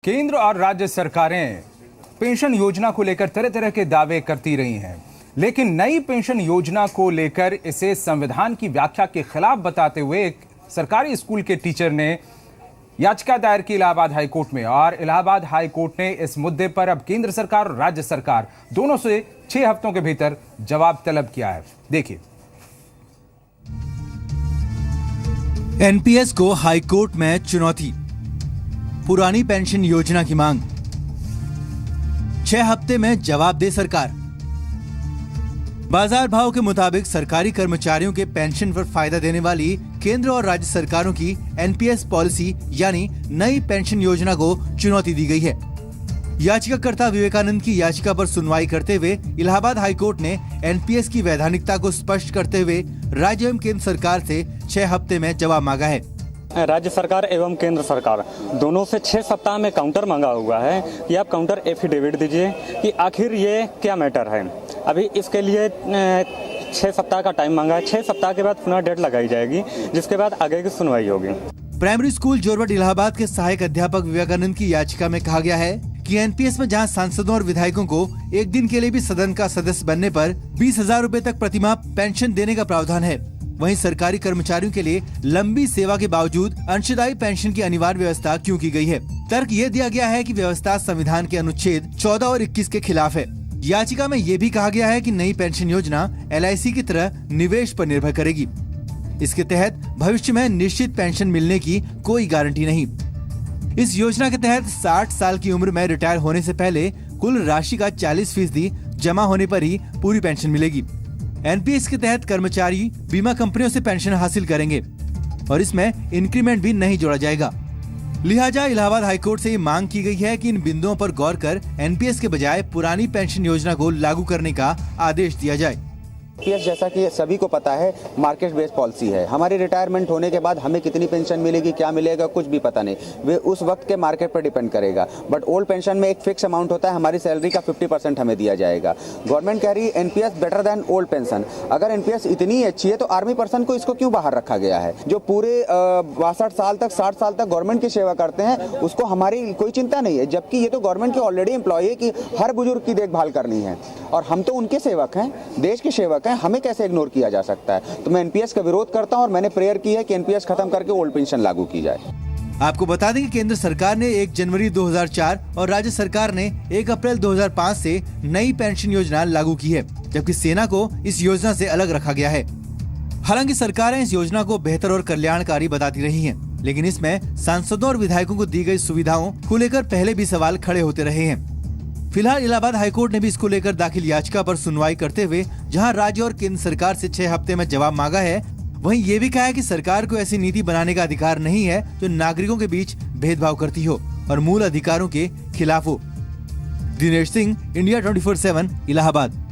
केंद्र और राज्य सरकारें पेंशन योजना को लेकर तरह तरह के दावे करती रही हैं, लेकिन नई पेंशन योजना को लेकर इसे संविधान की व्याख्या के खिलाफ बताते हुए एक सरकारी स्कूल के टीचर ने याचिका दायर की इलाहाबाद हाईकोर्ट में। और इलाहाबाद हाईकोर्ट ने इस मुद्दे पर अब केंद्र सरकार और राज्य सरकार दोनों से 6 हफ्तों के भीतर जवाब तलब किया है। देखिए। एनपीएस को हाईकोर्ट में चुनौती, पुरानी पेंशन योजना की मांग, 6 हफ्ते में जवाब दे सरकार। बाजार भाव के मुताबिक सरकारी कर्मचारियों के पेंशन पर फायदा देने वाली केंद्र और राज्य सरकारों की एनपीएस पॉलिसी यानी नई पेंशन योजना को चुनौती दी गई है। याचिकाकर्ता विवेकानंद की याचिका पर सुनवाई करते हुए इलाहाबाद हाईकोर्ट ने एनपीएस की वैधानिकता को स्पष्ट करते हुए राज्य एवं केंद्र सरकार से 6 हफ्ते में जवाब मांगा है। राज्य सरकार एवं केंद्र सरकार दोनों से 6 सप्ताह में काउंटर मांगा हुआ है कि आप काउंटर एफिडेविट दीजिए कि आखिर ये क्या मैटर है। अभी इसके लिए 6 सप्ताह का टाइम मांगा है। 6 सप्ताह के बाद पुनः डेट लगाई जाएगी, जिसके बाद आगे की सुनवाई होगी। प्राइमरी स्कूल जोरबट इलाहाबाद के सहायक अध्यापक विवेकानंद की याचिका में कहा गया है कि एनपीएस में जहां सांसदों और विधायकों को एक दिन के लिए भी सदन का सदस्य बनने पर 20,000 रूपए तक प्रतिमाह पेंशन देने का प्रावधान है, वहीं सरकारी कर्मचारियों के लिए लंबी सेवा के बावजूद अंशदायी पेंशन की अनिवार्य व्यवस्था क्यों की गई है। तर्क ये दिया गया है कि व्यवस्था संविधान के अनुच्छेद 14 और 21 के खिलाफ है। याचिका में ये भी कहा गया है कि नई पेंशन योजना LIC की तरह निवेश पर निर्भर करेगी। इसके तहत भविष्य में निश्चित पेंशन मिलने की कोई गारंटी नहीं। इस योजना के तहत 60 साल की उम्र में रिटायर होने से पहले कुल राशि का 40% जमा होने पर ही पूरी पेंशन मिलेगी। एनपीएस के तहत कर्मचारी बीमा कंपनियों से पेंशन हासिल करेंगे और इसमें इंक्रीमेंट भी नहीं जोड़ा जाएगा। लिहाजा इलाहाबाद हाईकोर्ट से ये मांग की गई है कि इन बिंदुओं पर गौर कर एनपीएस के बजाय पुरानी पेंशन योजना को लागू करने का आदेश दिया जाए। एनपीएस जैसा कि सभी को पता है मार्केट बेस्ड पॉलिसी है। हमारी रिटायरमेंट होने के बाद हमें कितनी पेंशन मिलेगी, क्या मिलेगा, कुछ भी पता नहीं। वे उस वक्त के मार्केट पर डिपेंड करेगा। बट ओल्ड पेंशन में एक फिक्स अमाउंट होता है, हमारी सैलरी का 50% हमें दिया जाएगा। गवर्नमेंट कह रही है NPS better than old pension. अगर एनपीएस इतनी अच्छी है तो आर्मी पर्सन को इसको क्यों बाहर रखा गया है? जो पूरे 62 साल तक 60 साल तक गवर्नमेंट की सेवा करते हैं उसको हमारी कोई चिंता नहीं है, जबकि ये तो गवर्नमेंट के ऑलरेडी एम्प्लॉय है कि हर बुजुर्ग की देखभाल करनी है और हम तो उनके सेवक हैं, देश के सेवक हैं, हमें कैसे इग्नोर किया जा सकता है? तो मैं एनपीएस का विरोध करता हूं और मैंने प्रेयर की है कि एनपीएस खत्म करके ओल्ड पेंशन लागू की जाए। आपको बता दें कि केंद्र सरकार ने 1 जनवरी 2004 और राज्य सरकार ने 1 अप्रैल 2005 से नई पेंशन योजना लागू की है, जबकि सेना को इस योजना से अलग रखा गया है। हालांकि सरकारें इस योजना को बेहतर और कल्याणकारी बताती रही हैं, लेकिन इसमें सांसदों और विधायकों को दी गई सुविधाओं को लेकर पहले भी सवाल खड़े होते रहे हैं। फिलहाल इलाहाबाद हाईकोर्ट ने भी इसको लेकर दाखिल याचिका पर सुनवाई करते हुए जहां राज्य और केंद्र सरकार से 6 हफ्ते में जवाब मांगा है, वहीं ये भी कहा है कि सरकार को ऐसी नीति बनाने का अधिकार नहीं है जो नागरिकों के बीच भेदभाव करती हो और मूल अधिकारों के खिलाफ हो। दिनेश सिंह, इंडिया 24/7, इलाहाबाद।